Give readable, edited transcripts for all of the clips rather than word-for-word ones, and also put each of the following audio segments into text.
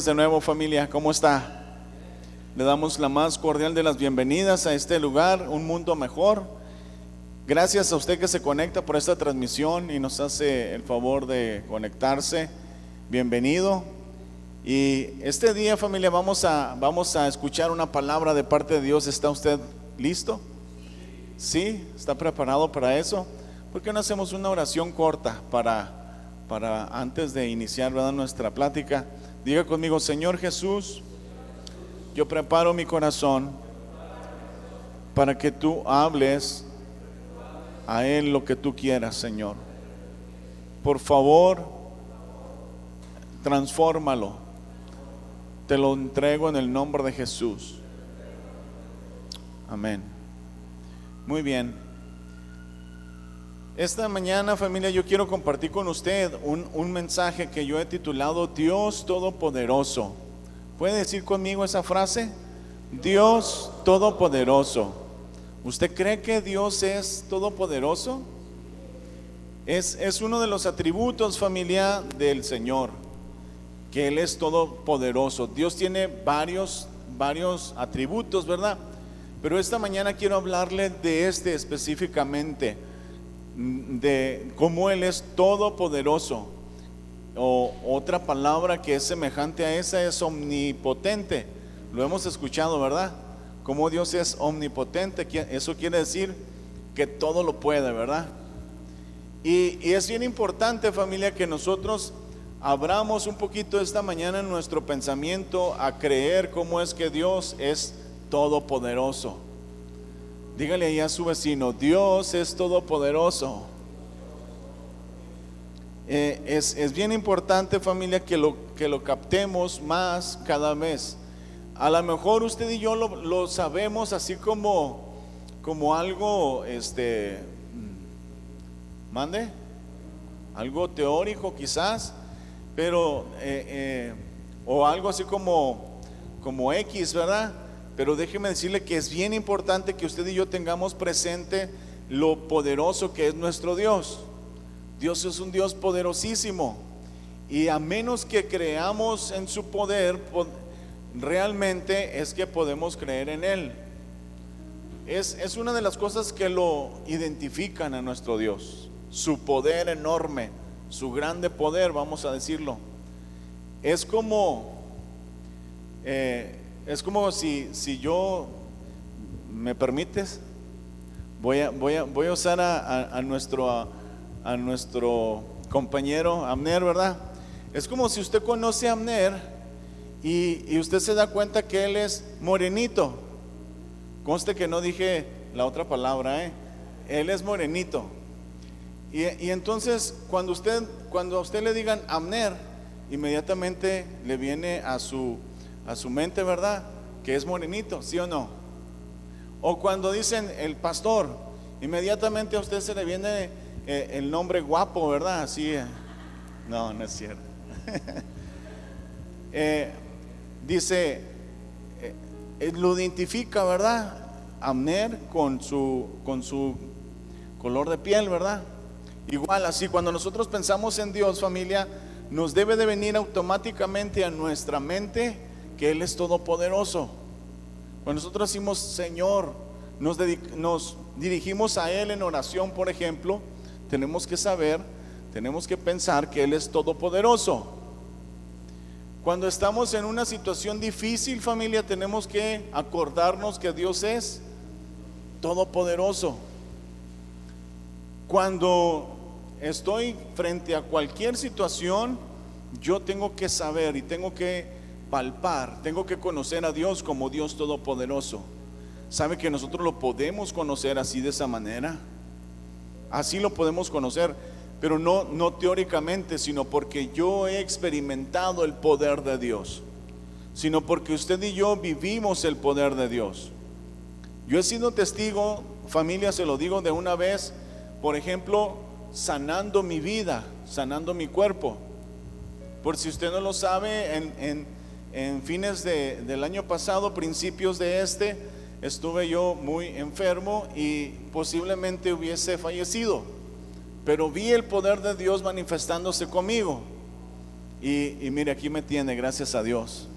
De nuevo, familia, ¿cómo está? Le damos la más cordial de las bienvenidas a este lugar, un mundo mejor. Gracias a usted que se conecta por esta transmisión y nos hace el favor de conectarse. Bienvenido. Y este día, familia, vamos a escuchar una palabra de parte de Dios. ¿Está usted listo? ¿Sí? ¿Está preparado para eso? ¿Por qué no hacemos una oración corta para antes de iniciar, ¿verdad?, nuestra plática? Diga conmigo: Señor Jesús, yo preparo mi corazón para que tú hables a Él lo que tú quieras, Señor. Por favor, transfórmalo. Te lo entrego en el nombre de Jesús. Amén. Muy bien. Esta mañana, familia, yo quiero compartir con usted un mensaje que yo he titulado Dios Todopoderoso. ¿Puede decir conmigo esa frase? Dios Todopoderoso. ¿Usted cree que Dios es todopoderoso? Es uno de los atributos, familia, del Señor, que Él es todopoderoso. Dios tiene varios atributos, ¿verdad? Pero esta mañana quiero hablarle de este específicamente, de cómo Él es todopoderoso. O otra palabra que es semejante a esa es omnipotente. Lo hemos escuchado, ¿verdad? Como Dios es omnipotente, eso quiere decir que todo lo puede, ¿verdad? Y es bien importante, familia, que nosotros abramos un poquito esta mañana en nuestro pensamiento a creer cómo es que Dios es todopoderoso. Dígale ahí a su vecino: Dios es todopoderoso. Es bien importante, familia, que lo captemos más cada vez. A lo mejor usted y yo lo sabemos así como algo, mande, algo teórico quizás, pero o algo así como X, ¿verdad? Pero déjeme decirle que es bien importante que usted y yo tengamos presente lo poderoso que es nuestro Dios. Dios es un Dios poderosísimo, y a menos que creamos en su poder, realmente es que podemos creer en Él. Es una de las cosas que lo identifican a nuestro Dios, su poder enorme, su grande poder, vamos a decirlo. Es como si yo, ¿me permites? Voy a usar a nuestro compañero Abner, ¿verdad? Es como si usted conoce a Abner y usted se da cuenta que él es morenito. Conste que no dije la otra palabra, él es morenito. Y entonces cuando a usted le digan Abner, inmediatamente le viene a su mente, ¿verdad?, que es morenito, ¿sí o no? O cuando dicen el pastor, inmediatamente a usted se le viene el nombre guapo, ¿verdad? Así, no es cierto. Dice, lo identifica, ¿verdad?, Abner con su color de piel, ¿verdad? Igual así, cuando nosotros pensamos en Dios, familia, nos debe de venir automáticamente a nuestra mente que Él es todopoderoso. Cuando nosotros decimos Señor, nos dirigimos a Él en oración, por ejemplo, tenemos que pensar que Él es todopoderoso. Cuando estamos en una situación difícil, familia, tenemos que acordarnos que Dios es todopoderoso. Cuando estoy frente a cualquier situación, yo tengo que saber y tengo que palpar, tengo que conocer a Dios como Dios todopoderoso. ¿Sabe que nosotros lo podemos conocer así, de esa manera? Así lo podemos conocer, pero no teóricamente, sino porque yo he experimentado el poder de Dios, sino porque usted y yo vivimos el poder de Dios. Yo he sido testigo, familia, se lo digo de una vez, por ejemplo, sanando mi vida, sanando mi cuerpo. Por si usted no lo sabe, en fines del año pasado, principios de estuve yo muy enfermo y posiblemente hubiese fallecido, pero vi el poder de Dios manifestándose conmigo. Y mire, aquí me tiene, gracias a Dios.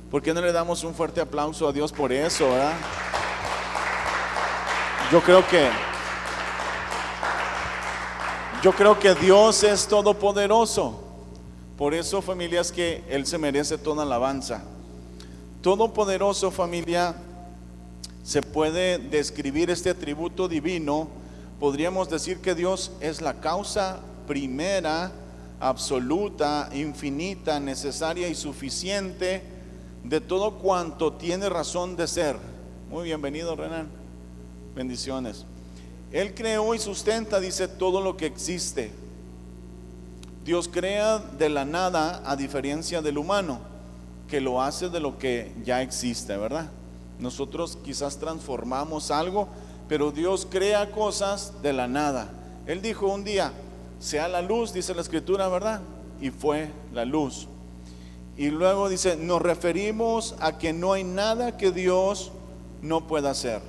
¿Por qué no le damos un fuerte aplauso a Dios por eso, verdad? Yo creo que Dios es todopoderoso. Por eso, familia, es que Él se merece toda alabanza. Todopoderoso, familia, se puede describir este atributo divino. Podríamos decir que Dios es la causa primera, absoluta, infinita, necesaria y suficiente de todo cuanto tiene razón de ser. Muy bienvenido, Renan. Bendiciones. Él creó y sustenta, dice, todo lo que existe. Dios crea de la nada, a diferencia del humano, que lo hace de lo que ya existe, ¿verdad? Nosotros quizás transformamos algo, pero Dios crea cosas de la nada. Él dijo un día, sea la luz, dice la escritura, ¿verdad? Y fue la luz. Y luego dice, nos referimos a que no hay nada que Dios no pueda hacer.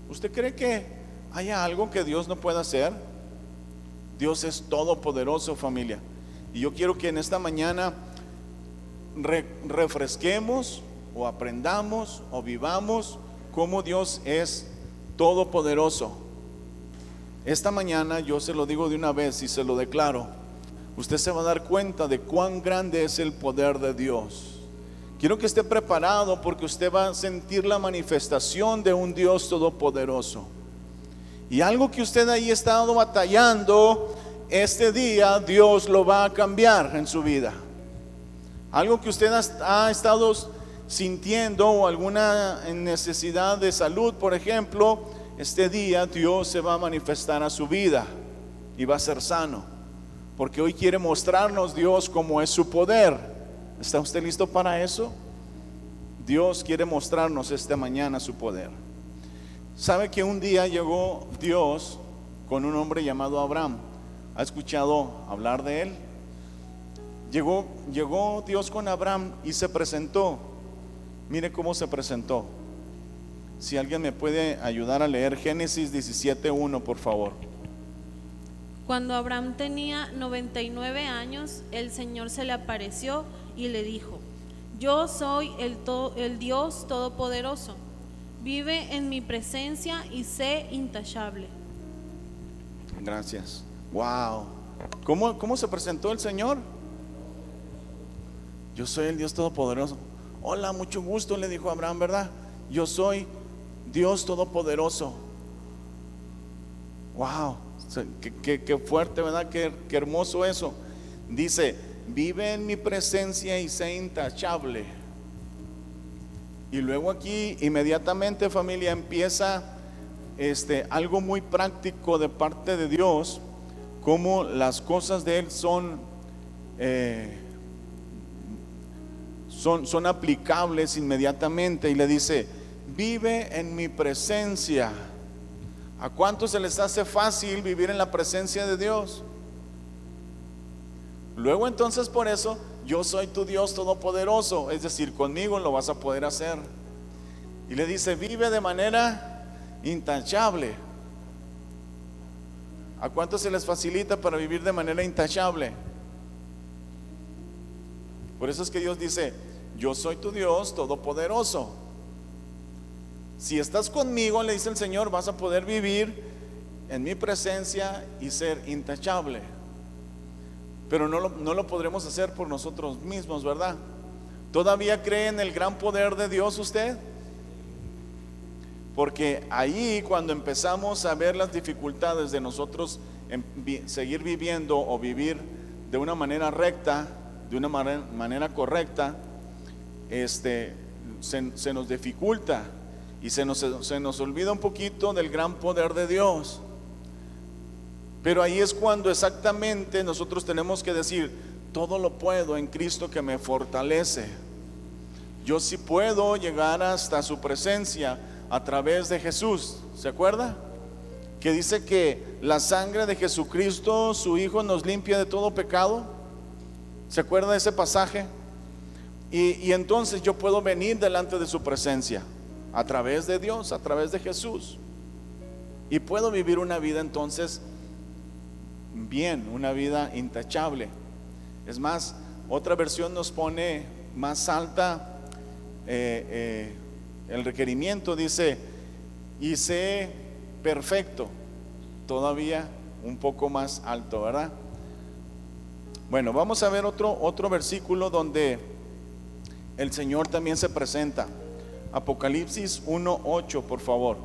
¿Usted cree que haya algo que Dios no pueda hacer? Dios es todopoderoso, familia. Y yo quiero que en esta mañana refresquemos o aprendamos o vivamos cómo Dios es todopoderoso. Esta mañana yo se lo digo de una vez y se lo declaro. Usted se va a dar cuenta de cuán grande es el poder de Dios. Quiero que esté preparado porque usted va a sentir la manifestación de un Dios todopoderoso. Y algo que usted ahí ha estado batallando, este día Dios lo va a cambiar en su vida. Algo que usted ha estado sintiendo o alguna necesidad de salud, por ejemplo, este día Dios se va a manifestar a su vida y va a ser sano. Porque hoy quiere mostrarnos Dios cómo es su poder. ¿Está usted listo para eso? Dios quiere mostrarnos esta mañana su poder. ¿Sabe que un día llegó Dios con un hombre llamado Abraham? ¿Ha escuchado hablar de él? Llegó Dios con Abraham y se presentó. Mire cómo se presentó. Si alguien me puede ayudar a leer Génesis 17:1, por favor. Cuando Abraham tenía 99 años, el Señor se le apareció y le dijo: Yo soy el Dios Todopoderoso. Vive en mi presencia y sé intachable. Gracias. Wow. ¿Cómo se presentó el Señor? Yo soy el Dios Todopoderoso. Hola, mucho gusto, le dijo Abraham, ¿verdad? Yo soy Dios Todopoderoso. Wow. Qué fuerte, ¿verdad? Qué hermoso eso. Dice, vive en mi presencia y sé intachable. Y luego aquí inmediatamente, familia, empieza algo muy práctico de parte de Dios, como las cosas de Él son aplicables inmediatamente. Y le dice, vive en mi presencia. ¿A cuántos se les hace fácil vivir en la presencia de Dios? Luego entonces, por eso, yo soy tu Dios Todopoderoso, es decir, conmigo lo vas a poder hacer. Y le dice, vive de manera intachable. ¿A cuántos se les facilita para vivir de manera intachable? Por eso es que Dios dice, yo soy tu Dios Todopoderoso. Si estás conmigo, le dice el Señor, vas a poder vivir en mi presencia y ser intachable. Pero no lo podremos hacer por nosotros mismos, ¿verdad? ¿Todavía cree en el gran poder de Dios usted? Porque ahí, cuando empezamos a ver las dificultades de nosotros en seguir viviendo o vivir de una manera recta, de una manera correcta, se nos dificulta y se nos olvida un poquito del gran poder de Dios. Pero ahí es cuando exactamente nosotros tenemos que decir, todo lo puedo en Cristo que me fortalece. Yo sí puedo llegar hasta su presencia a través de Jesús. ¿Se acuerda? Que dice que la sangre de Jesucristo, su Hijo, nos limpia de todo pecado. ¿Se acuerda de ese pasaje? Y entonces yo puedo venir delante de su presencia a través de Dios, a través de Jesús. Y puedo vivir una vida entonces bien, una vida intachable. Es más, Otra versión nos pone más alta el requerimiento, dice, y sé perfecto, todavía un poco más alto, ¿verdad? Bueno, vamos a ver otro versículo donde el Señor también se presenta. Apocalipsis 1:8, por favor.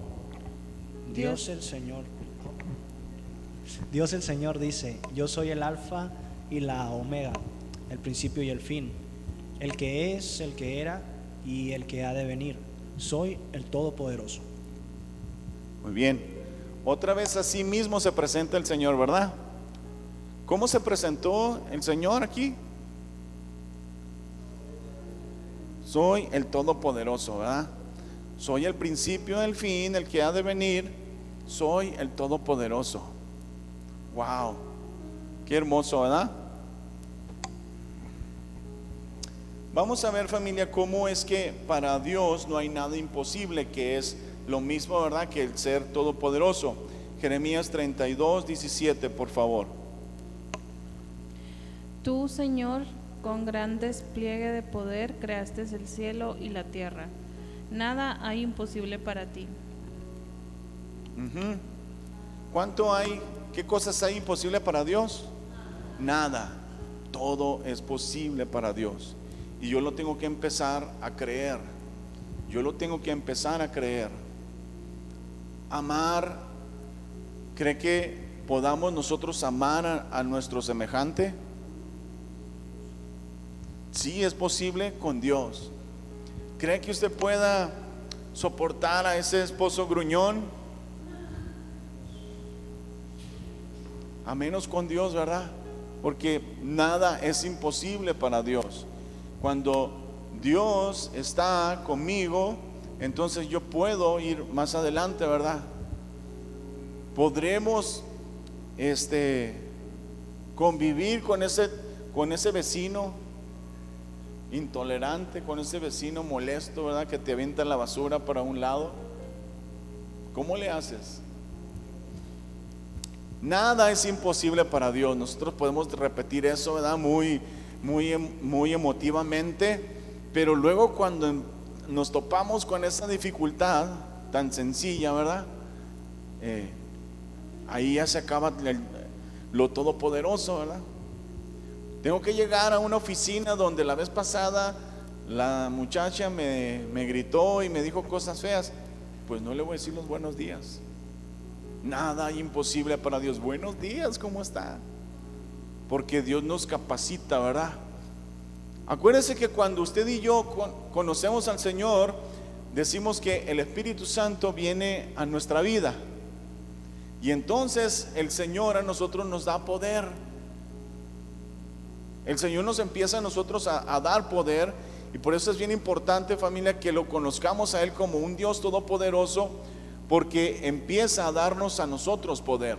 Dios el Señor dice: yo soy el alfa y la omega, el principio y el fin, el que es, el que era y el que ha de venir. Soy el Todopoderoso. Muy bien. Otra vez así mismo se presenta el Señor, ¿verdad? ¿Cómo se presentó el Señor aquí? Soy el Todopoderoso, ¿verdad? Soy el principio, el fin, el que ha de venir. Soy el Todopoderoso. Wow, qué hermoso, ¿verdad? Vamos a ver, familia, cómo es que para Dios no hay nada imposible, que es lo mismo, ¿verdad?, que el ser todopoderoso. Jeremías 32:17, por favor. Tú, Señor, con gran despliegue de poder creaste el cielo y la tierra. Nada hay imposible para ti. ¿Cuánto hay? ¿Qué cosas hay imposible para Dios? Nada. Todo es posible para Dios. Y yo lo tengo que empezar a creer. Yo lo tengo que empezar a creer. Amar. ¿Cree que podamos nosotros amar a nuestro semejante? Sí, es posible con Dios. ¿Cree que usted pueda soportar a ese esposo gruñón? A menos con Dios, ¿verdad? Porque nada es imposible para Dios. Cuando Dios está conmigo, entonces yo puedo ir más adelante, ¿verdad? Podremos convivir con ese vecino intolerante, con ese vecino molesto, ¿verdad?, que te avienta la basura para un lado. ¿Cómo le haces? Nada es imposible para Dios. Nosotros podemos repetir eso, ¿verdad?, muy emotivamente, pero luego cuando nos topamos con esa dificultad tan sencilla, ¿verdad?, ahí ya se acaba lo todopoderoso, ¿verdad? Tengo que llegar a una oficina donde la vez pasada la muchacha me gritó y me dijo cosas feas. Pues no le voy a decir los buenos días. Nada hay imposible para Dios. Buenos días, ¿cómo está? Porque Dios nos capacita, ¿verdad? Acuérdense que cuando usted y yo conocemos al Señor, decimos que el Espíritu Santo viene a nuestra vida. Y entonces el Señor a nosotros nos da poder. El Señor nos empieza a nosotros a dar poder. Y por eso es bien importante, familia, que lo conozcamos a Él como un Dios todopoderoso, porque empieza a darnos a nosotros poder.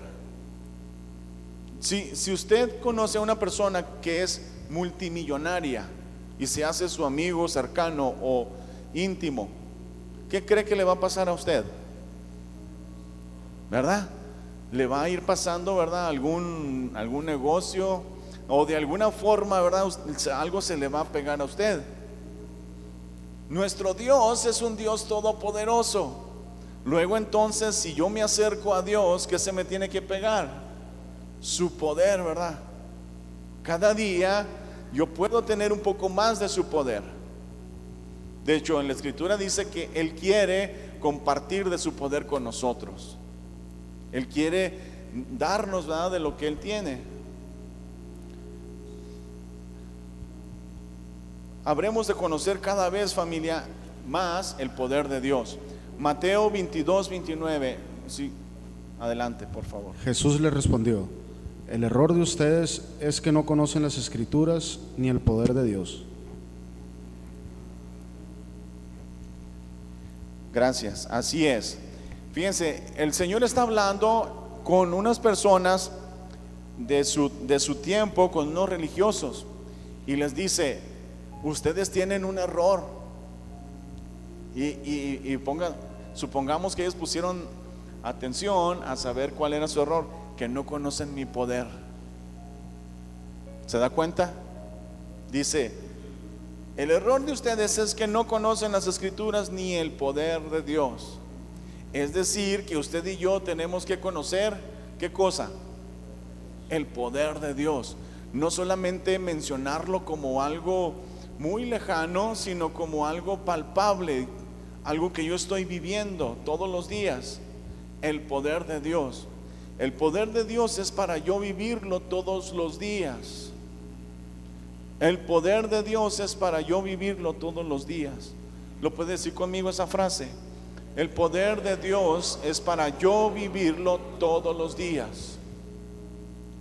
Si usted conoce a una persona que es multimillonaria y se hace su amigo cercano o íntimo, ¿qué cree que le va a pasar a usted? ¿Verdad? Le va a ir pasando, ¿verdad?, algún negocio, o de alguna forma, ¿verdad?, algo se le va a pegar a usted. Nuestro Dios es un Dios todopoderoso. Luego entonces, si yo me acerco a Dios, ¿qué se me tiene que pegar? Su poder, ¿verdad? Cada día yo puedo tener un poco más de su poder. De hecho, en la Escritura dice que Él quiere compartir de su poder con nosotros. Él quiere darnos, ¿verdad?, de lo que Él tiene. Habremos de conocer cada vez, familia, más el poder de Dios. Mateo 22:29. Sí, adelante, por favor. Jesús le respondió: el error de ustedes es que no conocen las Escrituras ni el poder de Dios. Gracias, así es. Fíjense, el Señor está hablando con unas personas de su tiempo, con unos religiosos, y les dice: ustedes tienen un error. Y supongamos que ellos pusieron atención a saber cuál era su error, que no conocen mi poder. ¿Se da cuenta? Dice, el error de ustedes es que no conocen las escrituras ni el poder de Dios. Es decir, que usted y yo tenemos que conocer, ¿qué cosa? El poder de Dios. No solamente mencionarlo como algo muy lejano, sino como algo palpable, algo que yo estoy viviendo todos los días. El poder de Dios. El poder de Dios es para yo vivirlo todos los días. El poder de Dios es para yo vivirlo todos los días. ¿Lo puede decir conmigo esa frase? El poder de Dios es para yo vivirlo todos los días.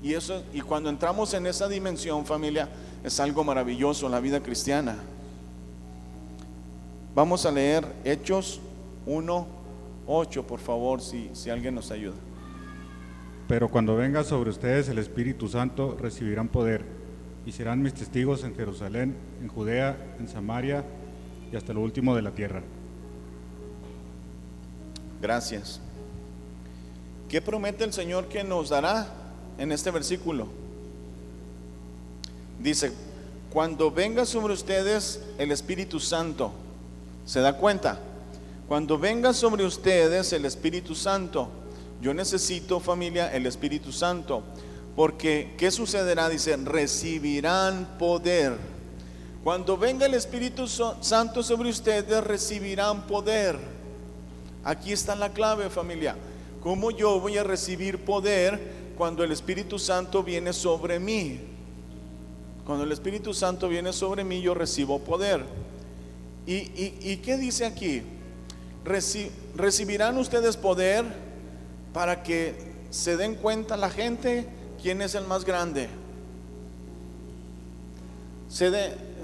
Y cuando entramos en esa dimensión, familia, es algo maravilloso en la vida cristiana. Vamos a leer Hechos 1:8, por favor, si alguien nos ayuda. Pero cuando venga sobre ustedes el Espíritu Santo, recibirán poder, y serán mis testigos en Jerusalén, en Judea, en Samaria y hasta lo último de la tierra. Gracias. ¿Qué promete el Señor que nos dará en este versículo? Dice, cuando venga sobre ustedes el Espíritu Santo. ¿Se da cuenta? Cuando venga sobre ustedes el Espíritu Santo. Yo necesito, familia, el Espíritu Santo. Porque, ¿qué sucederá? Dice, recibirán poder. Cuando venga el Espíritu Santo sobre ustedes, recibirán poder. Aquí está la clave, familia. ¿Cómo yo voy a recibir poder cuando el Espíritu Santo viene sobre mí? Cuando el Espíritu Santo viene sobre mí, yo recibo poder. ¿Y qué dice aquí? Recibirán ustedes poder para que se den cuenta la gente quién es el más grande.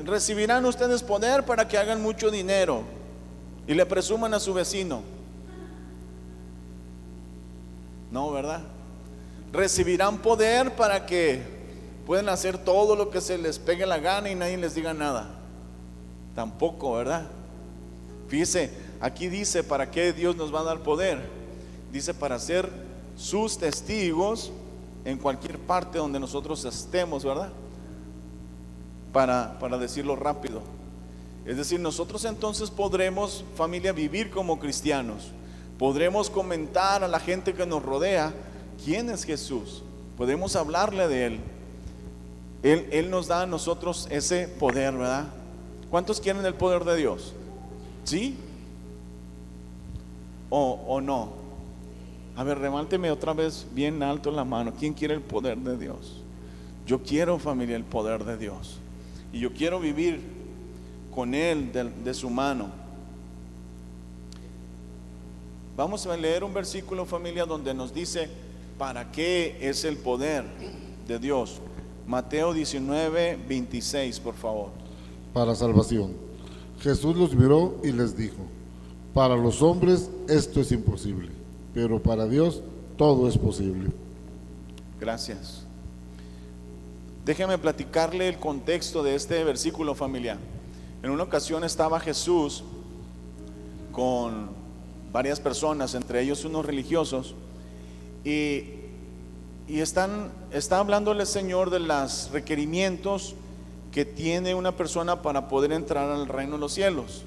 Recibirán ustedes poder para que hagan mucho dinero y le presuman a su vecino. No, ¿verdad? Recibirán poder para que puedan hacer todo lo que se les pegue la gana y nadie les diga nada. Tampoco, ¿verdad? Fíjese, aquí dice para qué Dios nos va a dar poder. Dice para ser sus testigos en cualquier parte donde nosotros estemos, ¿verdad? Para decirlo rápido. Es decir, nosotros entonces podremos, familia, vivir como cristianos. Podremos comentar a la gente que nos rodea quién es Jesús. Podemos hablarle de Él. Él nos da a nosotros ese poder, ¿verdad? ¿Cuántos quieren el poder de Dios? ¿Sí? ¿O no? A ver, levánteme otra vez bien alto la mano. ¿Quién quiere el poder de Dios? Yo quiero, familia, el poder de Dios. Y yo quiero vivir con Él de su mano. Vamos a leer un versículo, familia, donde nos dice para qué es el poder de Dios. Mateo 19:26, por favor. Para salvación. Jesús los miró y les dijo, para los hombres esto es imposible, pero para Dios todo es posible. Gracias. Déjeme platicarle el contexto de este versículo, familia. En una ocasión estaba Jesús con varias personas, entre ellos unos religiosos, y está hablándole el Señor de los requerimientos que tiene una persona para poder entrar al reino de los cielos.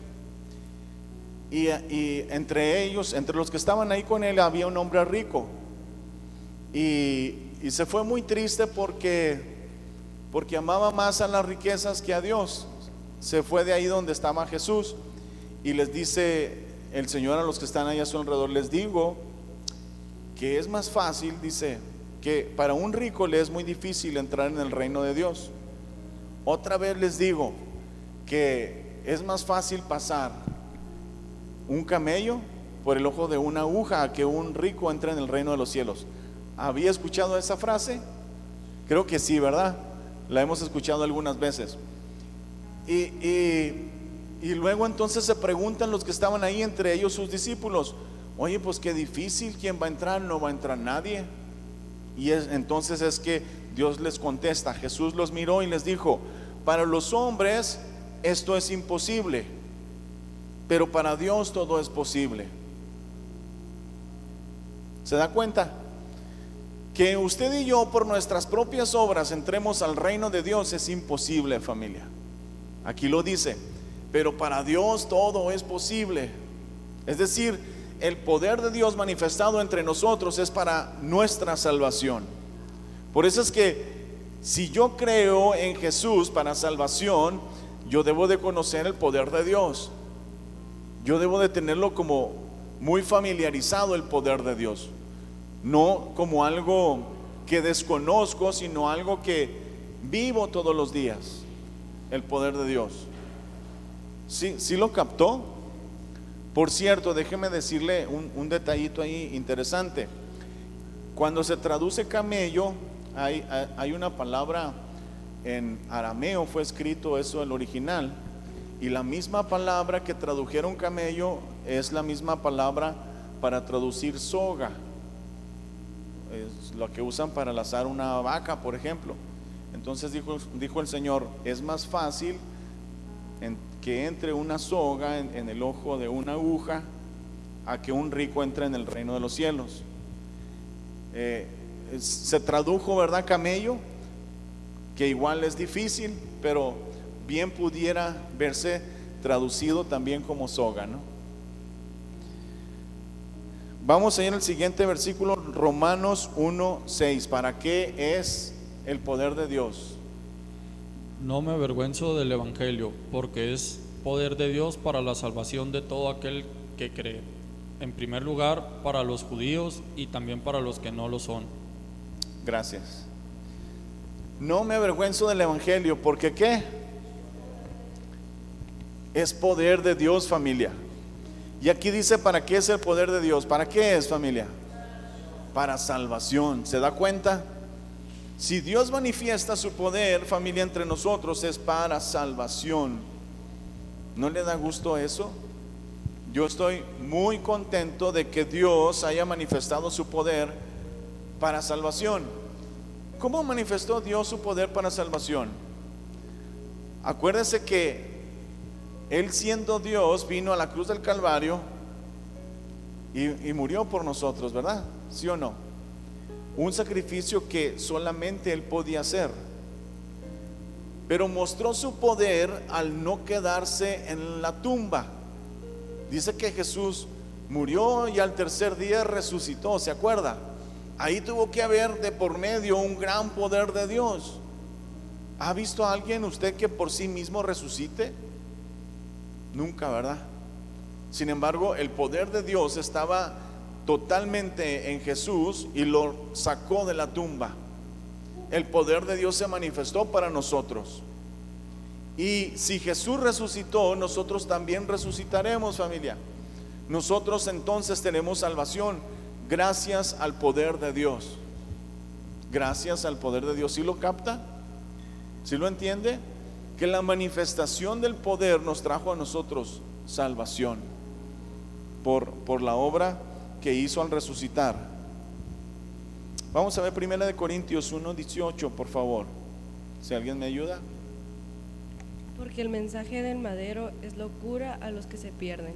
Y entre ellos, entre los que estaban ahí con él, había un hombre rico, y se fue muy triste porque amaba más a las riquezas que a Dios. Se fue de ahí donde estaba Jesús y les dice el Señor a los que están ahí a su alrededor, les digo que es más fácil, dice, que para un rico le es muy difícil entrar en el reino de Dios. Otra vez les digo que es más fácil pasar un camello por el ojo de una aguja a que un rico entre en el reino de los cielos. ¿Había escuchado esa frase? Creo que sí, ¿verdad? La hemos escuchado algunas veces. Y luego entonces se preguntan los que estaban ahí, entre ellos sus discípulos, oye, pues qué difícil, ¿quién va a entrar? No va a entrar nadie. Entonces es que Dios les contesta. Jesús los miró y les dijo, para los hombres esto es imposible, pero para Dios todo es posible. ¿Se da cuenta? Que usted y yo por nuestras propias obras entremos al reino de Dios es imposible, familia. Aquí lo dice, pero para Dios todo es posible. Es decir, el poder de Dios manifestado entre nosotros es para nuestra salvación. Por eso es que si yo creo en Jesús para salvación, yo debo de conocer el poder de Dios. Yo debo de tenerlo como muy familiarizado, el poder de Dios. No como algo que desconozco, sino algo que vivo todos los días. El poder de Dios. ¿Sí lo captó? Por cierto, déjeme decirle un detallito ahí interesante. Cuando se traduce camello, hay una palabra en arameo, fue escrito eso el original, y la misma palabra que tradujeron camello es la misma palabra para traducir soga. Es lo que usan para lazar una vaca, por ejemplo. Entonces dijo el Señor, es más fácil que entre una soga en el ojo de una aguja a que un rico entre en el reino de los cielos. Se tradujo, ¿verdad?, camello, que igual es difícil, pero bien pudiera verse traducido también como soga, ¿no? Vamos a ir al siguiente versículo, Romanos 1:6. ¿Para qué es el poder de Dios? No me avergüenzo del Evangelio, porque es poder de Dios para la salvación de todo aquel que cree. En primer lugar, para los judíos y también para los que no lo son. Gracias. No me avergüenzo del Evangelio, porque ¿qué? Es poder de Dios, familia. Y aquí dice, ¿para qué es el poder de Dios? ¿Para qué es, familia? Para salvación. ¿Se da cuenta? Si Dios manifiesta su poder, familia, entre nosotros, es para salvación. ¿No le da gusto eso? Yo estoy muy contento de que Dios haya manifestado su poder para salvación. ¿Cómo manifestó Dios su poder para salvación? Acuérdese que Él, siendo Dios, vino a la cruz del Calvario y murió por nosotros, ¿verdad? ¿Sí o no? Un sacrificio que solamente Él podía hacer. Pero mostró su poder al no quedarse en la tumba. Dice que Jesús murió y al tercer día resucitó, ¿se acuerda? Ahí tuvo que haber de por medio un gran poder de Dios. ¿Ha visto a alguien usted que por sí mismo resucite? Nunca, ¿verdad? Sin embargo, el poder de Dios estaba totalmente en Jesús y lo sacó de la tumba. El poder de Dios se manifestó para nosotros. Y si Jesús resucitó, nosotros también resucitaremos, familia. Nosotros entonces tenemos salvación gracias al poder de Dios. Gracias al poder de Dios. ¿Sí lo capta? ¿Sí lo entiende? Que la manifestación del poder nos trajo a nosotros salvación por la obra que hizo al resucitar. Vamos a ver 1 Corintios 1:18, por favor. Si alguien me ayuda. Porque el mensaje del madero es locura a los que se pierden,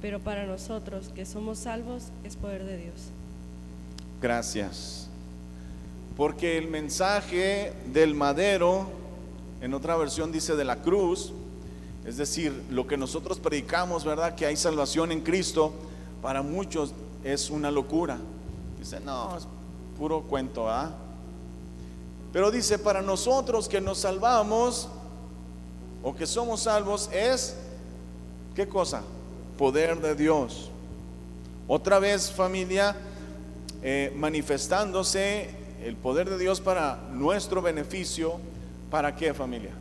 pero para nosotros que somos salvos es poder de Dios. Gracias. Porque el mensaje del madero, en otra versión dice de la cruz, es decir, lo que nosotros predicamos, ¿verdad? Que hay salvación en Cristo, para muchos es una locura. Dice, no, es puro cuento, ¿ah? Pero dice, para nosotros que nos salvamos o que somos salvos es, ¿qué cosa? Poder de Dios. Otra vez, familia, manifestándose el poder de Dios para nuestro beneficio. ¿Para qué, familia?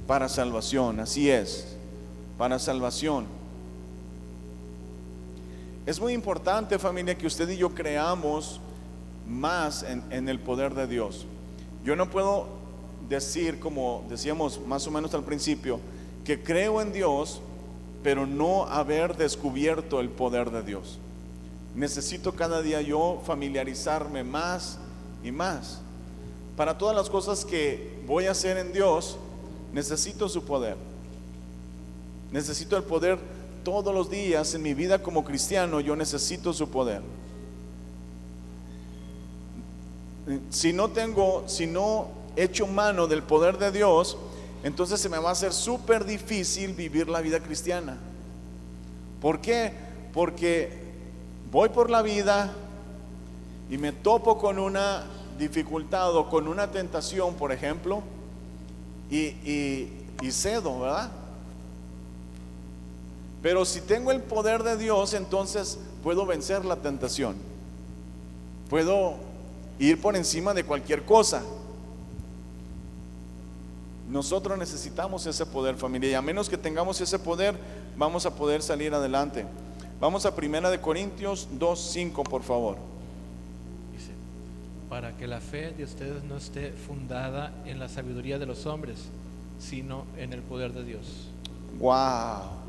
Para salvación, así es, para salvación. Es muy importante, familia, que usted y yo creamos más en el poder de Dios. Yo no puedo decir, como decíamos más o menos al principio, que creo en Dios, pero no haber descubierto el poder de Dios. Necesito cada día yo familiarizarme más y más. Para todas las cosas que voy a hacer en Dios, necesito su poder. Necesito el poder todos los días en mi vida como cristiano. Yo necesito su poder. Si no echo mano del poder de Dios, entonces se me va a hacer súper difícil vivir la vida cristiana. ¿Por qué? Porque voy por la vida y me topo con una dificultad o con una tentación, por ejemplo, y cedo, ¿verdad? Pero si tengo el poder de Dios, entonces puedo vencer la tentación, puedo ir por encima de cualquier cosa. Nosotros necesitamos ese poder, familia, y a menos que tengamos ese poder, vamos a poder salir adelante. Vamos a 1 Corintios 2:5, por favor. Dice: para que la fe de ustedes no esté fundada en la sabiduría de los hombres, sino en el poder de Dios. Wow.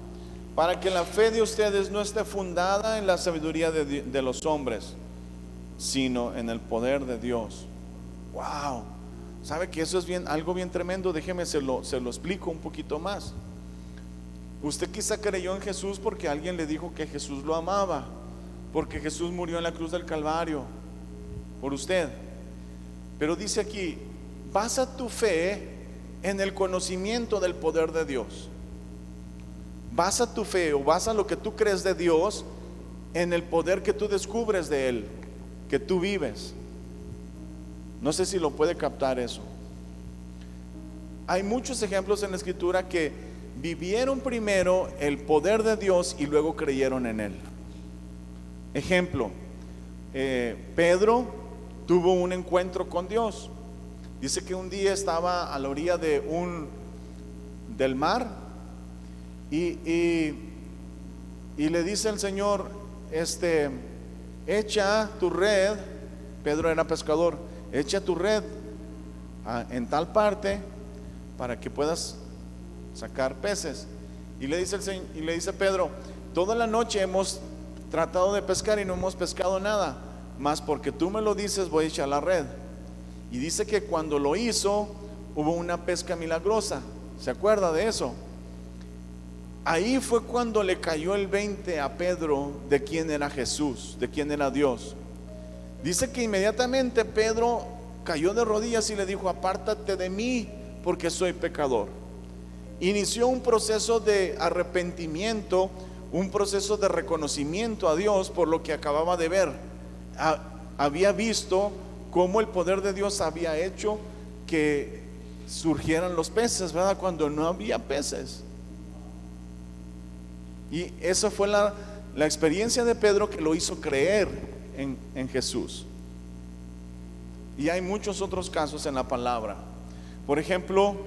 Para que la fe de ustedes no esté fundada en la sabiduría de los hombres, sino en el poder de Dios. Wow. ¿Sabe que eso es algo bien tremendo? Déjeme se lo explico un poquito más. Usted quizá creyó en Jesús porque alguien le dijo que Jesús lo amaba, porque Jesús murió en la cruz del Calvario por usted. Pero dice aquí: basa tu fe en el conocimiento del poder de Dios. Basa tu fe o basa lo que tú crees de Dios en el poder que tú descubres de Él, que tú vives. No sé si lo puede captar eso. Hay muchos ejemplos en la Escritura que vivieron primero el poder de Dios y luego creyeron en Él. Ejemplo, Pedro tuvo un encuentro con Dios. Dice que un día estaba a la orilla del mar y le dice el Señor, echa tu red. Pedro era pescador. Echa tu red en tal parte para que puedas sacar peces. Y le dice Pedro: toda la noche hemos tratado de pescar y no hemos pescado nada, mas porque tú me lo dices voy a echar la red. Y dice que cuando lo hizo hubo una pesca milagrosa. ¿Se acuerda de eso? Ahí fue cuando le cayó el 20 a Pedro de quién era Jesús, de quién era Dios. Dice que inmediatamente Pedro cayó de rodillas y le dijo: apártate de mí porque soy pecador. Inició un proceso de arrepentimiento, un proceso de reconocimiento a Dios por lo que acababa de ver. Había visto cómo el poder de Dios había hecho que surgieran los peces, ¿verdad? Cuando no había peces. Y esa fue la experiencia de Pedro que lo hizo creer en Jesús. Y hay muchos otros casos en la palabra. Por ejemplo,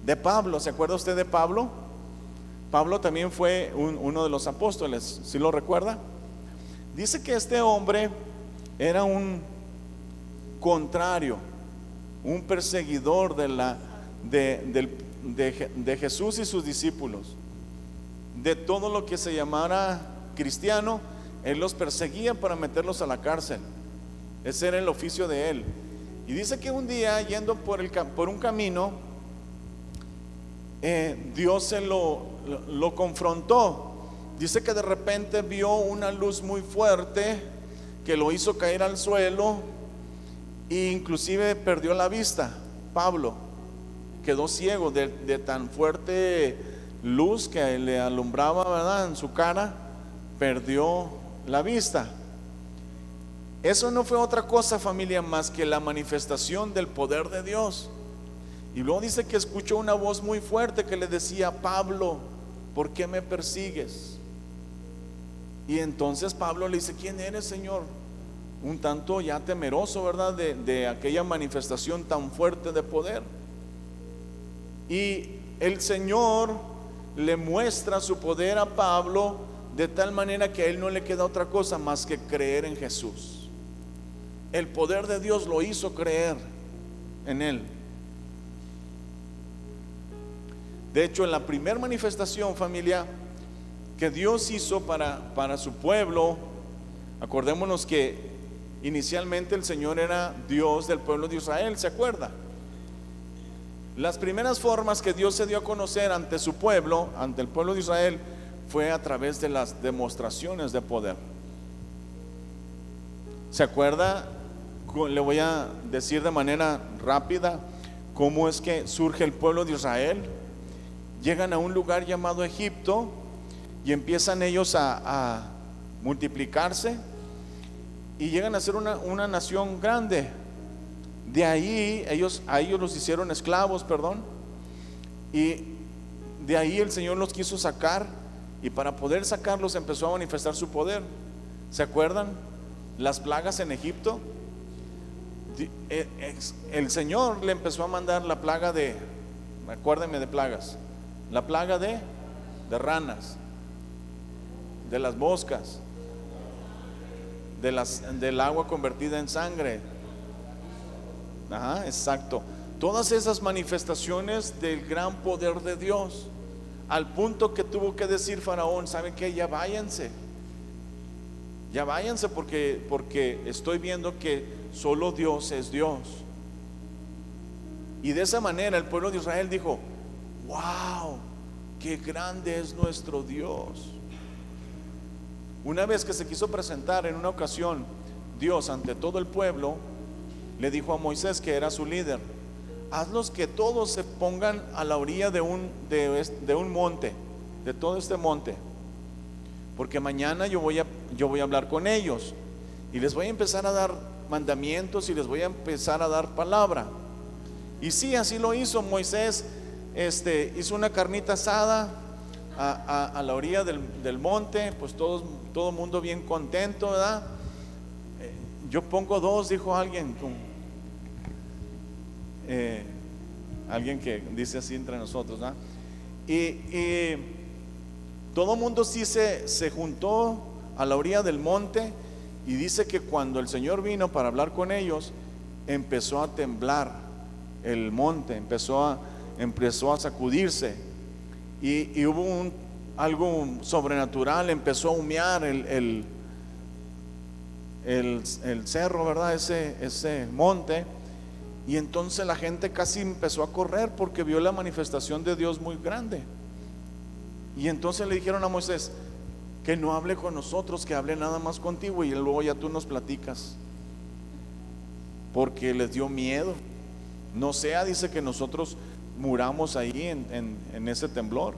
de Pablo. ¿Se acuerda usted de Pablo? Pablo también fue uno de los apóstoles, ¿sí lo recuerda? Dice que este hombre era un contrario, un perseguidor de Jesús y sus discípulos. De todo lo que se llamara cristiano, él los perseguía para meterlos a la cárcel. Ese era el oficio de él. Y dice que un día, yendo por un camino, Dios se lo confrontó. Dice que de repente vio una luz muy fuerte que lo hizo caer al suelo e inclusive perdió la vista. Pablo quedó ciego de tan fuerte luz que le alumbraba, ¿verdad?, en su cara. Perdió la vista. Eso no fue otra cosa, familia, más que la manifestación del poder de Dios. Y luego dice que escuchó una voz muy fuerte que le decía: Pablo, ¿por qué me persigues? Y entonces Pablo le dice: ¿quién eres, Señor? Un tanto ya temeroso, ¿verdad?, de aquella manifestación tan fuerte de poder. Y el Señor le muestra su poder a Pablo de tal manera que a él no le queda otra cosa más que creer en Jesús. El poder de Dios lo hizo creer en él. De hecho, en la primera manifestación, familia, que Dios hizo para su pueblo, acordémonos que inicialmente el Señor era Dios del pueblo de Israel, ¿se acuerda? Las primeras formas que Dios se dio a conocer ante su pueblo, ante el pueblo de Israel, fue a través de las demostraciones de poder. ¿Se acuerda? Le voy a decir de manera rápida cómo es que surge el pueblo de Israel. Llegan a un lugar llamado Egipto y empiezan ellos a multiplicarse y llegan a ser una nación grande. De ahí a ellos los hicieron esclavos, y de ahí el Señor los quiso sacar, y para poder sacarlos empezó a manifestar su poder. ¿Se acuerdan? Las plagas en Egipto. El Señor le empezó a mandar la plaga acuérdenme de plagas, la plaga de ranas, de las moscas, del agua convertida en sangre. Ajá, exacto. Todas esas manifestaciones del gran poder de Dios, al punto que tuvo que decir Faraón: ¿saben qué? Ya váyanse porque estoy viendo que solo Dios es Dios. Y de esa manera el pueblo de Israel dijo: wow, qué grande es nuestro Dios. Una vez que se quiso presentar en una ocasión Dios ante todo el pueblo, le dijo a Moisés, que era su líder: hazlos que todos se pongan a la orilla de un monte, de todo este monte, porque mañana yo voy a hablar con ellos y les voy a empezar a dar mandamientos y les voy a empezar a dar palabra. Y sí, así lo hizo Moisés. Hizo una carnita asada a la orilla del monte, pues todo el mundo bien contento, ¿verdad? Yo pongo 2, dijo alguien, alguien que dice así entre nosotros, ¿verdad? Y todo el mundo sí se juntó a la orilla del monte, y dice que cuando el Señor vino para hablar con ellos, empezó a temblar el monte, empezó a sacudirse, y hubo algo sobrenatural. Empezó a humear el cerro, ¿verdad? Ese monte. Y entonces la gente casi empezó a correr porque vio la manifestación de Dios muy grande. Y entonces le dijeron a Moisés que no hable con nosotros, que hable nada más contigo, y luego ya tú nos platicas, porque les dio miedo. No sea, dice, que nosotros muramos ahí en ese temblor.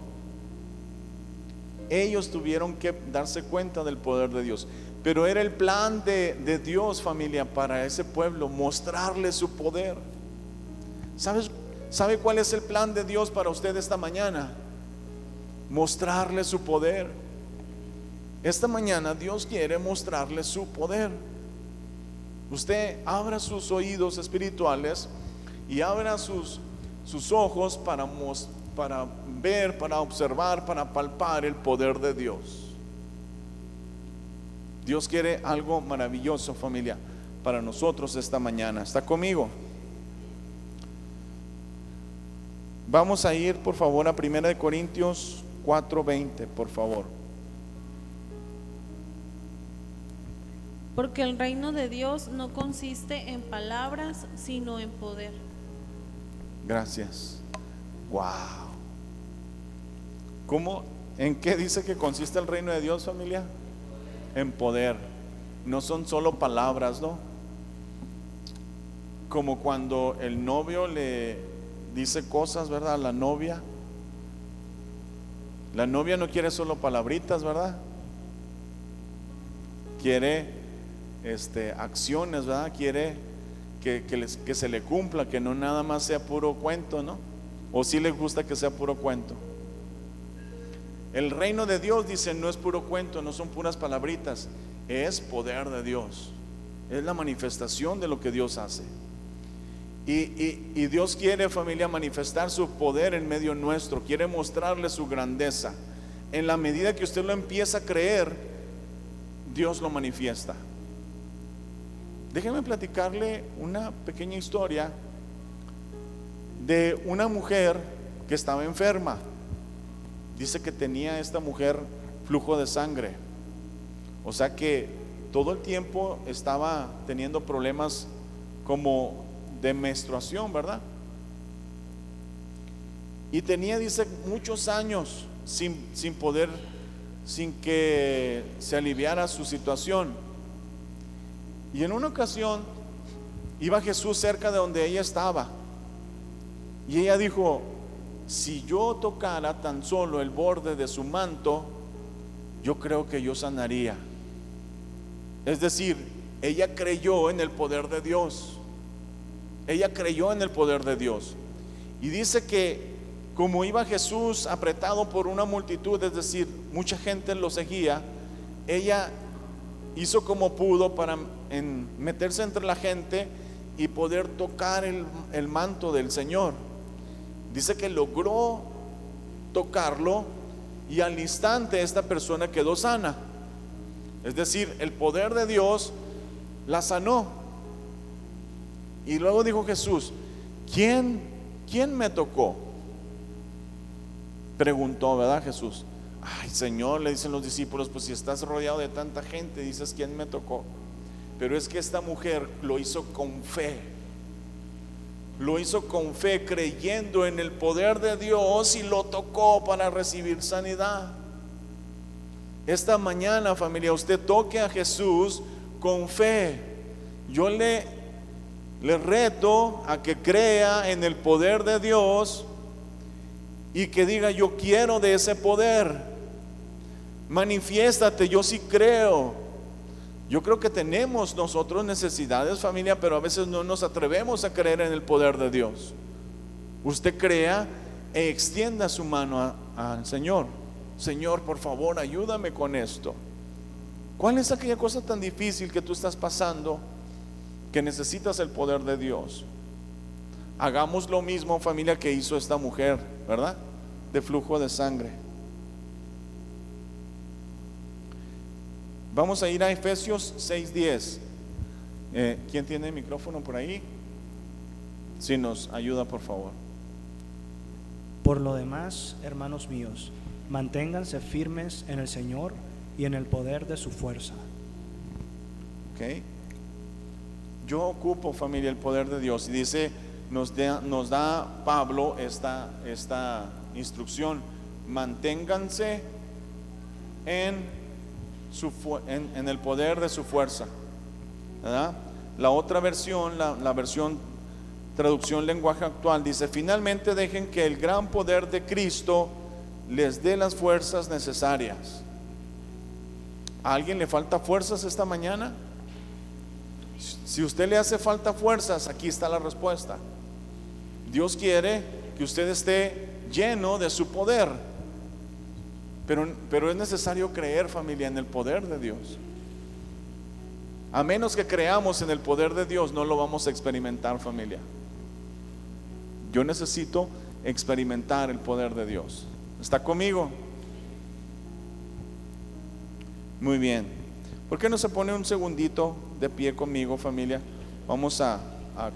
Ellos tuvieron que darse cuenta del poder de Dios, pero era el plan de Dios, familia, para ese pueblo, mostrarle su poder. ¿Sabe cuál es el plan de Dios para usted esta mañana? Mostrarle su poder. Esta mañana Dios quiere mostrarle su poder. Usted abra sus oídos espirituales y abra sus ojos para ver, para observar, para palpar el poder de Dios. Dios quiere algo maravilloso, familia, para nosotros esta mañana. ¿Está conmigo? Vamos a ir, por favor, a 1 Corintios 4:20, por favor. Porque el reino de Dios no consiste en palabras, sino en poder. Gracias. Wow. ¿En qué dice que consiste el reino de Dios, familia? En poder. No son solo palabras, ¿no? Como cuando el novio le dice cosas, ¿verdad? A la novia. La novia no quiere solo palabritas, ¿verdad? Quiere acciones, ¿verdad? Quiere que se le cumpla, que no nada más sea puro cuento, ¿no? O si le gusta que sea puro cuento. El reino de Dios, dice, no es puro cuento, no son puras palabritas, es poder de Dios, es la manifestación de lo que Dios hace. Y Dios quiere, familia, manifestar su poder en medio nuestro, quiere mostrarle su grandeza. En la medida que usted lo empieza a creer, Dios lo manifiesta. Déjeme platicarle una pequeña historia de una mujer que estaba enferma. Dice que tenía esta mujer flujo de sangre, o sea que todo el tiempo estaba teniendo problemas como de menstruación, ¿verdad? Y tenía, dice, muchos años sin que se aliviara su situación. Y en una ocasión iba Jesús cerca de donde ella estaba, Y ella dijo, si yo tocara tan solo el borde de su manto, yo creo que yo sanaría. Es decir, ella creyó en el poder de Dios. Ella creyó en el poder de Dios. Y dice que como iba Jesús apretado por una multitud, es decir, mucha gente lo seguía, ella hizo como pudo para meterse entre la gente y poder tocar el manto del Señor. Dice que logró tocarlo y al instante esta persona quedó sana. Es decir, el poder de Dios la sanó. Y luego dijo Jesús, ¿quién me tocó? Preguntó, ¿verdad, Jesús? Ay, Señor, le dicen los discípulos, pues si estás rodeado de tanta gente, dices, ¿quién me tocó? Pero es que esta mujer lo hizo con fe. Lo hizo con fe, creyendo en el poder de Dios, y lo tocó para recibir sanidad. Esta mañana, familia, usted toque a Jesús con fe. Yo le reto a que crea en el poder de Dios y que diga, yo quiero de ese poder. Manifiéstate, yo sí creo. Yo creo que tenemos nosotros necesidades, familia, pero a veces no nos atrevemos a creer en el poder de Dios. Usted crea e extienda su mano al Señor. Señor, por favor, ayúdame con esto. ¿Cuál es aquella cosa tan difícil que tú estás pasando que necesitas el poder de Dios? Hagamos lo mismo, familia, que hizo esta mujer, ¿verdad? De flujo de sangre. Vamos a ir a Efesios 6:10. ¿Quién tiene el micrófono por ahí? Si nos ayuda, por favor. Por lo demás, hermanos míos, manténganse firmes en el Señor y en el poder de su fuerza. Ok. Yo ocupo, familia, el poder de Dios. Y dice, nos da Pablo esta instrucción: manténganse en el poder de su fuerza, ¿verdad? La otra versión, la versión traducción lenguaje actual, dice: finalmente dejen que el gran poder de Cristo les dé las fuerzas necesarias. ¿A alguien le falta fuerzas esta mañana? Si usted le hace falta fuerzas, aquí está la respuesta. Dios quiere que usted esté lleno de su poder, pero es necesario creer, familia, en el poder de Dios. A menos que creamos en el poder de Dios, no lo vamos a experimentar, familia. Yo necesito experimentar el poder de Dios. ¿Está conmigo? Muy bien. ¿Por qué no se pone un segundito de pie conmigo, familia? Vamos a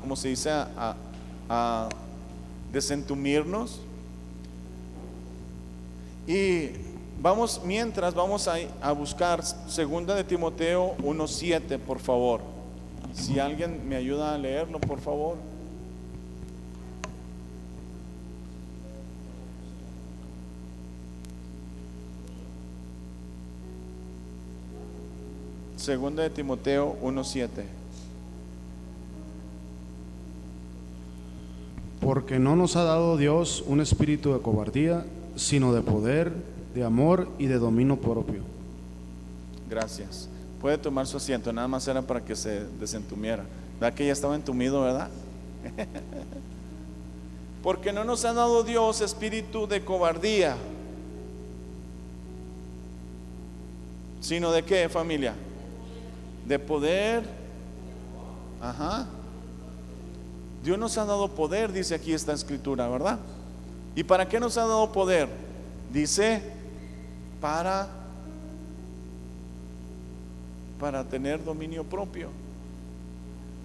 ¿cómo se dice? A desentumirnos. Y mientras vamos a buscar 2 de Timoteo 1:7, por favor. Si alguien me ayuda a leerlo, por favor. Segunda de Timoteo 1:7. Porque no nos ha dado Dios un espíritu de cobardía, sino de poder, de amor y de dominio propio. Gracias. Puede tomar su asiento, nada más era para que se desentumiera. ¿Verdad que ya estaba entumido, verdad? Porque no nos ha dado Dios espíritu de cobardía, sino de qué, familia? De poder. Ajá. Dios nos ha dado poder, dice aquí esta escritura, ¿verdad? ¿Y para qué nos ha dado poder? Dice, para tener dominio propio,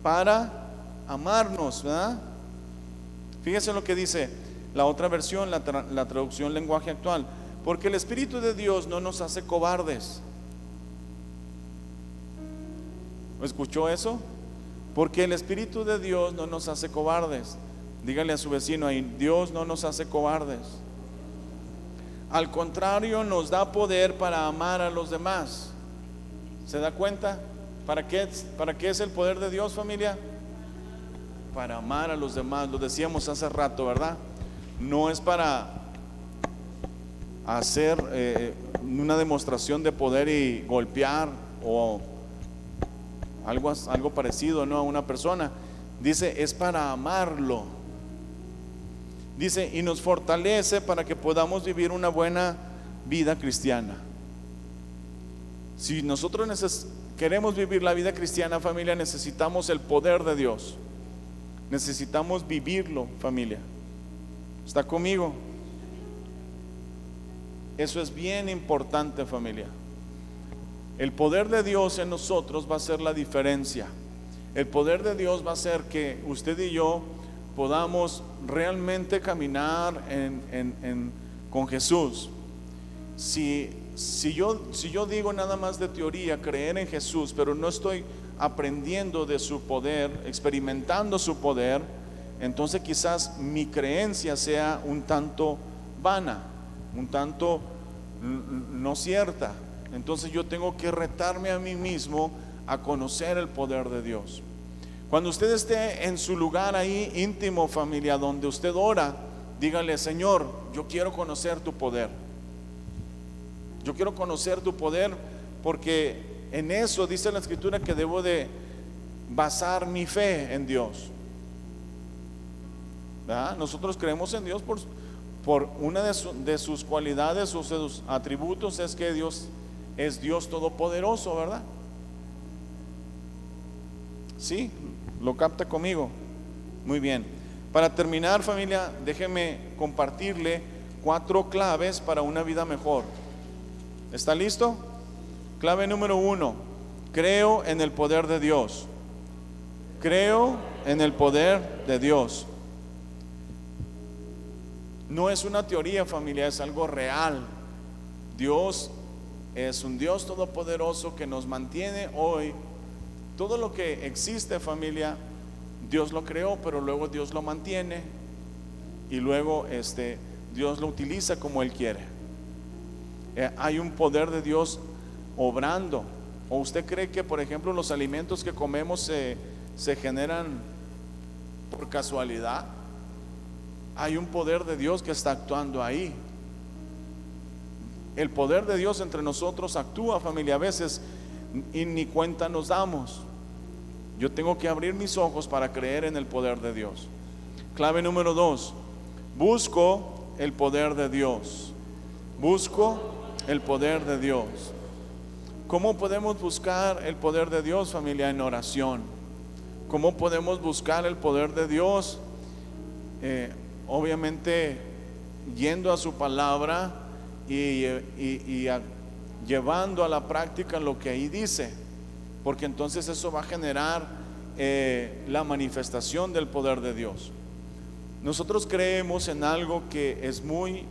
para amarnos, ¿verdad? Fíjense lo que dice la otra versión, la traducción lenguaje actual: porque el Espíritu de Dios no nos hace cobardes. ¿Escuchó eso? Porque el Espíritu de Dios no nos hace cobardes. Dígale a su vecino ahí: Dios no nos hace cobardes. Al contrario, nos da poder para amar a los demás. ¿Se da cuenta? ¿Para qué es el poder de Dios, familia? para amar a los demás. Lo decíamos hace rato, ¿verdad? No es para hacer una demostración de poder y golpear o algo parecido, ¿no?, a una persona. Dice, es para amarlo. Dice, y nos fortalece para que podamos vivir una buena vida cristiana. Si nosotros queremos vivir la vida cristiana, familia, necesitamos el poder de Dios. Necesitamos vivirlo, familia. ¿Está conmigo? Eso es bien importante, familia. El poder de Dios en nosotros va a ser la diferencia. El poder de Dios va a hacer que usted y yo podamos realmente caminar con Jesús. Si yo digo nada más de teoría, creer en Jesús, pero no estoy aprendiendo de su poder, experimentando su poder, entonces quizás mi creencia sea un tanto vana, un tanto no cierta. Entonces yo tengo que retarme a mí mismo a conocer el poder de Dios. Cuando usted esté en su lugar ahí íntimo, familia, donde usted ora, dígale: Señor, yo quiero conocer tu poder. Yo quiero conocer tu poder, porque en eso dice la Escritura que debo de basar mi fe en Dios. ¿Verdad? Nosotros creemos en Dios por una de sus cualidades o sus atributos, es que Dios es Dios todopoderoso, ¿verdad? ¿Sí? ¿Lo capta conmigo? Muy bien. Para terminar, familia, déjeme compartirle 4 claves para una vida mejor. ¿Está listo? Clave número 1: creo en el poder de Dios. Creo en el poder de Dios. No es una teoría, familia, es algo real. Dios es un Dios todopoderoso que nos mantiene hoy. Todo lo que existe, familia, Dios lo creó, pero luego Dios lo mantiene y luego Dios lo utiliza como Él quiere. Hay un poder de Dios obrando. ¿O usted cree que, por ejemplo, los alimentos que comemos se generan por casualidad? Hay un poder de Dios que está actuando ahí. El poder de Dios entre nosotros actúa, familia, a veces y ni cuenta nos damos. Yo tengo que abrir mis ojos para creer en el poder de Dios. Clave número 2: busco el poder de Dios. Busco el poder de Dios. ¿Cómo podemos buscar el poder de Dios, familia? En oración. ¿Cómo podemos buscar el poder de Dios? Obviamente yendo a su palabra y llevando a la práctica lo que ahí dice, porque entonces eso va a generar la manifestación del poder de Dios. Nosotros creemos en algo que es muy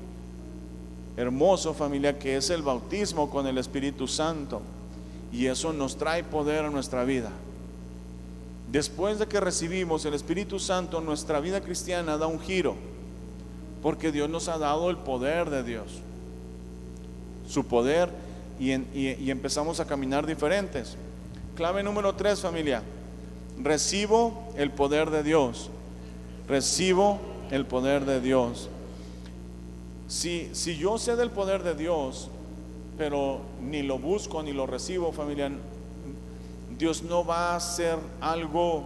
hermoso, familia, que es el bautismo con el Espíritu Santo, y eso nos trae poder a nuestra vida. Después de que recibimos el Espíritu Santo, nuestra vida cristiana da un giro, porque Dios nos ha dado el poder de Dios, su poder, y empezamos a caminar diferentes. Clave número 3, familia: recibo el poder de Dios. Recibo el poder de Dios. Si yo sé del poder de Dios, pero ni lo busco ni lo recibo, familia, Dios no va a hacer algo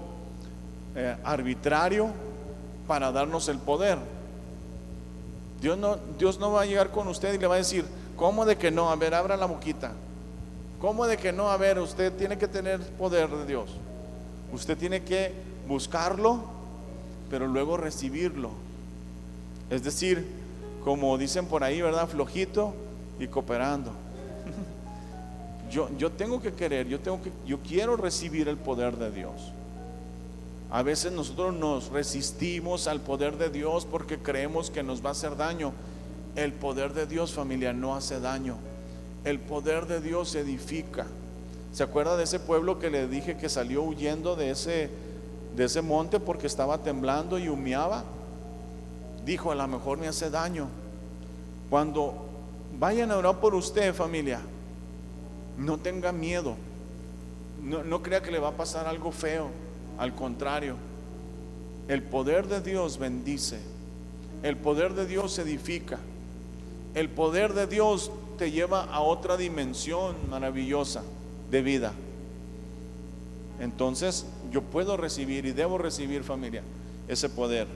arbitrario para darnos el poder. Dios no va a llegar con usted y le va a decir: ¿cómo de que no? A ver, abra la boquita. ¿Cómo de que no? A ver, usted tiene que tener poder de Dios. Usted tiene que buscarlo, pero luego recibirlo. Es decir, como dicen por ahí, ¿verdad? Flojito y cooperando. Yo tengo que querer, yo quiero recibir el poder de Dios. A veces nosotros nos resistimos al poder de Dios porque creemos que nos va a hacer daño. El poder de Dios, familia, no hace daño. El poder de Dios edifica. ¿Se acuerda de ese pueblo que le dije que salió huyendo de ese monte porque estaba temblando y humeaba? Dijo: a lo mejor me hace daño. Cuando vayan a orar por usted, familia, no tenga miedo. No crea que le va a pasar algo feo. Al contrario, El poder de Dios bendice. El poder de Dios edifica. El poder de Dios te lleva a otra dimensión maravillosa de vida. Entonces yo puedo recibir y debo recibir, familia, ese poder.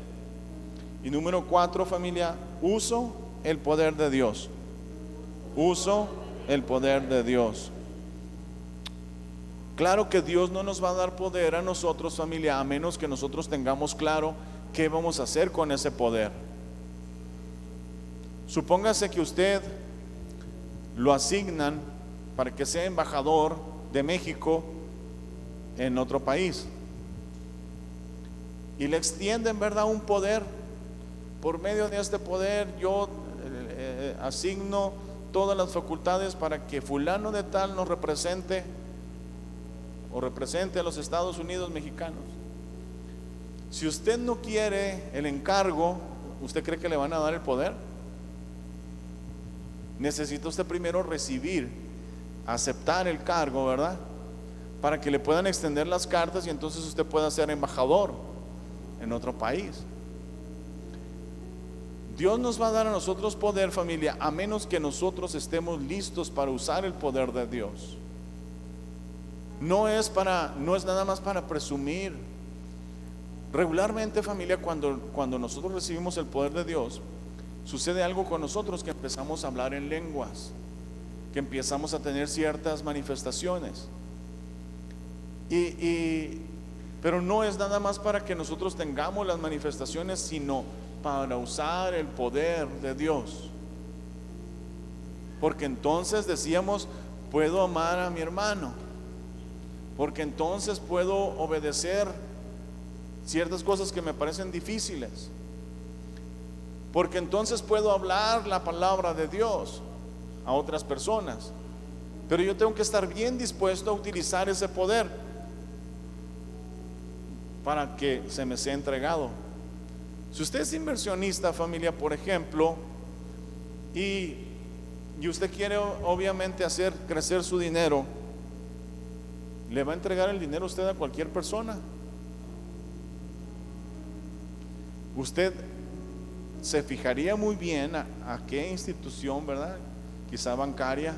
Y número 4, familia, uso el poder de Dios. Uso el poder de Dios. Claro que Dios no nos va a dar poder a nosotros, familia, a menos que nosotros tengamos claro qué vamos a hacer con ese poder. Supóngase que usted lo asignan para que sea embajador de México en otro país y le extienden, ¿verdad?, un poder. Por medio de este poder yo asigno todas las facultades para que fulano de tal nos represente o represente a los Estados Unidos mexicanos. Si usted no quiere el encargo, ¿usted cree que le van a dar el poder? Necesita usted primero recibir, aceptar el cargo, ¿verdad?, para que le puedan extender las cartas y entonces usted pueda ser embajador en otro país. Dios nos va a dar a nosotros poder, familia, a menos que nosotros estemos listos para usar el poder de Dios. No es nada más para presumir. Regularmente, familia, cuando nosotros recibimos el poder de Dios, sucede algo con nosotros, que empezamos a hablar en lenguas, que empezamos a tener ciertas manifestaciones. Pero no es nada más para que nosotros tengamos las manifestaciones, sino para usar el poder de Dios. Porque entonces decíamos, puedo amar a mi hermano, porque entonces puedo obedecer ciertas cosas que me parecen difíciles, porque entonces puedo hablar la palabra de Dios a otras personas. Pero yo tengo que estar bien dispuesto a utilizar ese poder para que se me sea entregado. Si usted es inversionista, familia, por ejemplo, y usted quiere obviamente hacer crecer su dinero, ¿le va a entregar el dinero usted a cualquier persona? Usted se fijaría muy bien a qué institución, ¿verdad?, quizá bancaria,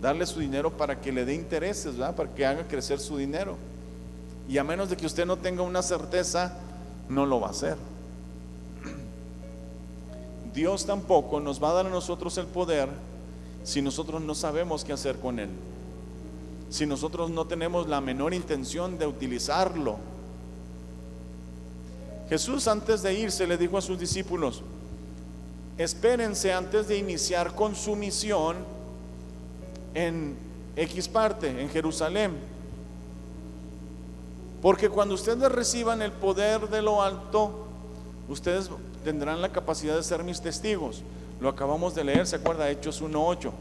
darle su dinero para que le dé intereses, ¿verdad?, para que haga crecer su dinero. Y a menos de que usted no tenga una certeza, no lo va a hacer. Dios tampoco nos va a dar a nosotros el poder si nosotros no sabemos qué hacer con él, si nosotros no tenemos la menor intención de utilizarlo. Jesús, antes de irse, le dijo a sus discípulos: espérense antes de iniciar con su misión en X parte, en Jerusalén, porque cuando ustedes reciban el poder de lo alto, ustedes tendrán la capacidad de ser mis testigos. Lo acabamos de leer, ¿se acuerda? Hechos 1:8.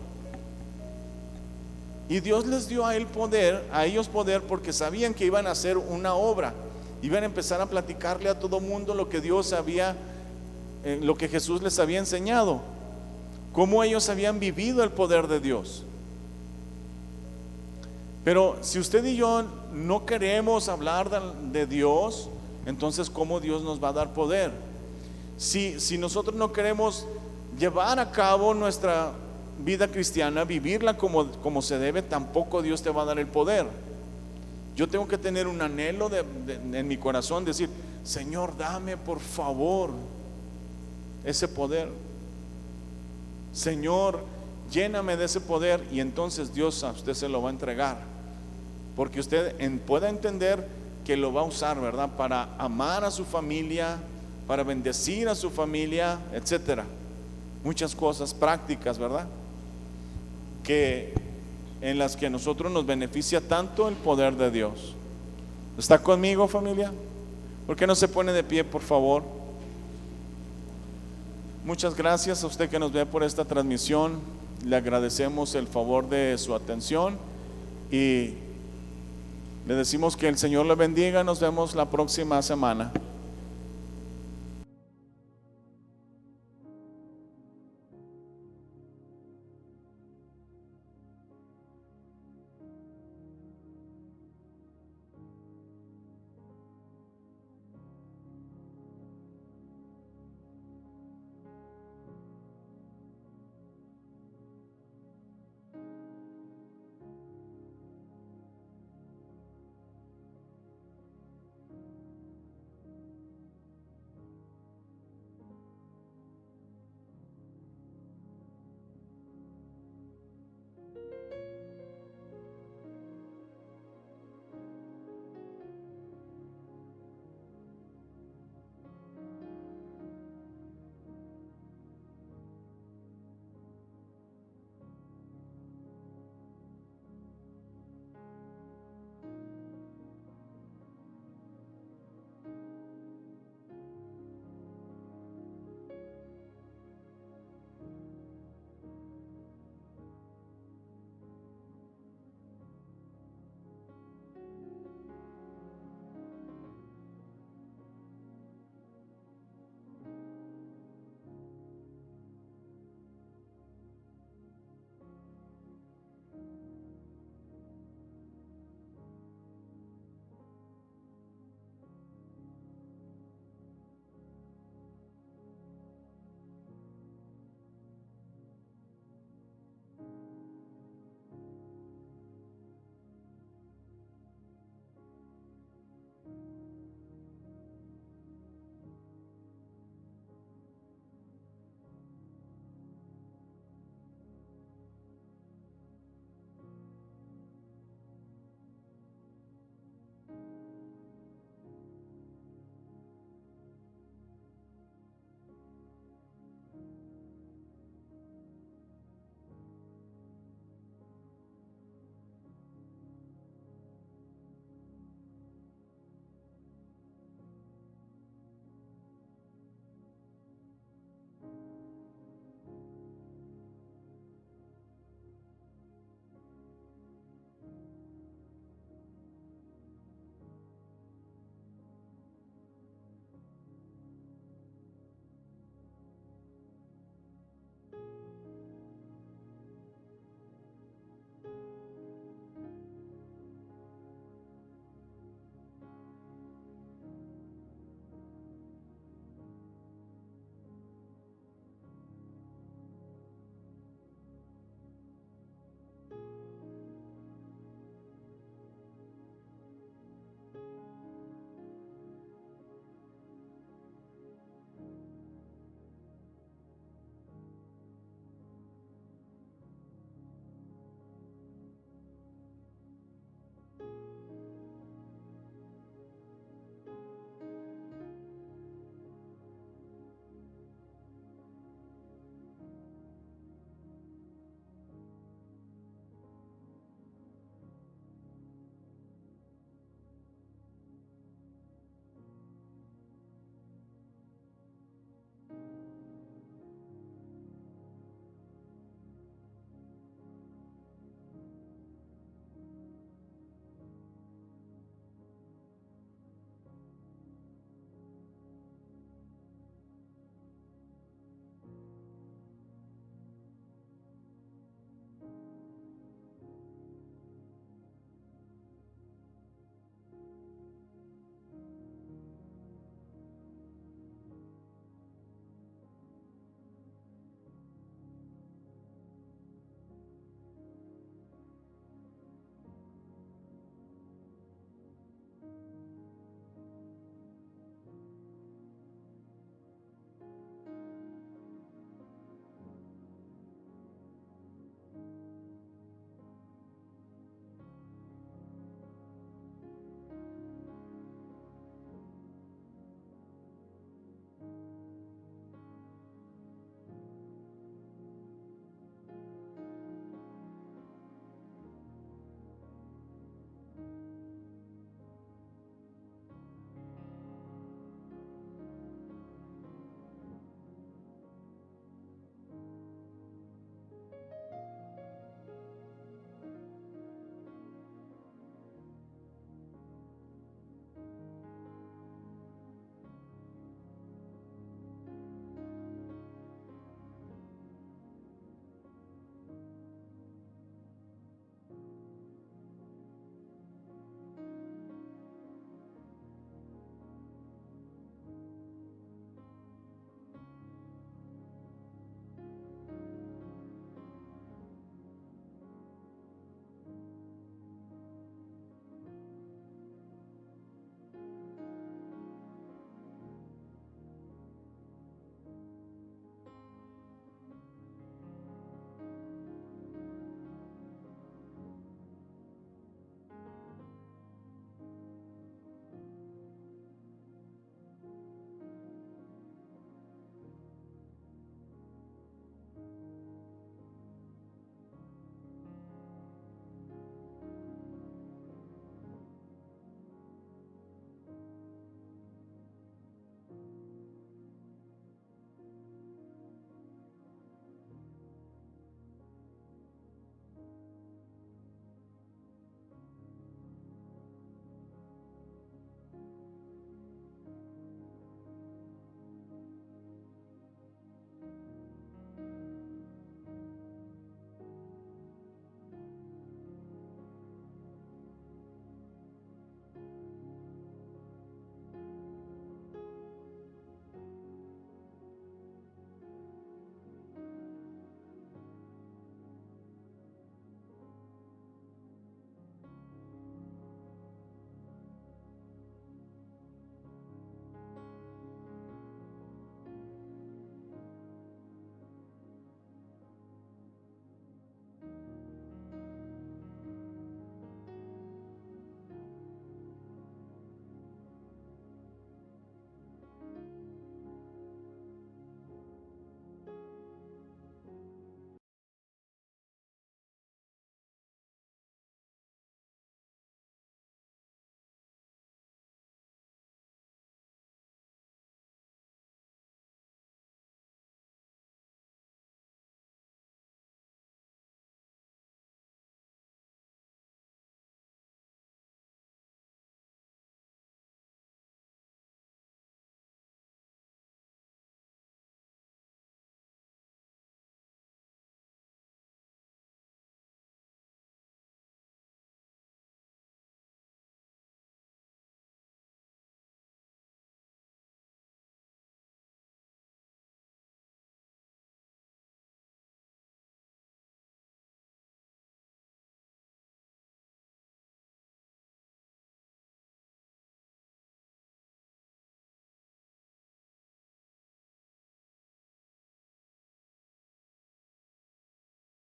Y Dios les dio a ellos poder, porque sabían que iban a hacer una obra, iban a empezar a platicarle a todo mundo lo que Dios había, lo que Jesús les había enseñado, cómo ellos habían vivido el poder de Dios. Pero si usted y yo no queremos hablar de Dios, entonces ¿cómo Dios nos va a dar poder? Si nosotros no queremos llevar a cabo nuestra vida cristiana, vivirla como se debe, tampoco Dios te va a dar el poder. Yo tengo que tener un anhelo en mi corazón, decir: Señor, dame por favor ese poder. Señor, lléname de ese poder, y entonces Dios a usted se lo va a entregar, porque usted pueda entender que lo va a usar, ¿verdad?, para amar a su familia, para bendecir a su familia, etcétera. Muchas cosas prácticas, ¿verdad?, en las que a nosotros nos beneficia tanto el poder de Dios. ¿Está conmigo, familia? ¿Por qué no se pone de pie, por favor? Muchas gracias a usted que nos ve por esta transmisión. Le agradecemos el favor de su atención y le decimos que el Señor le bendiga. Nos vemos la próxima semana.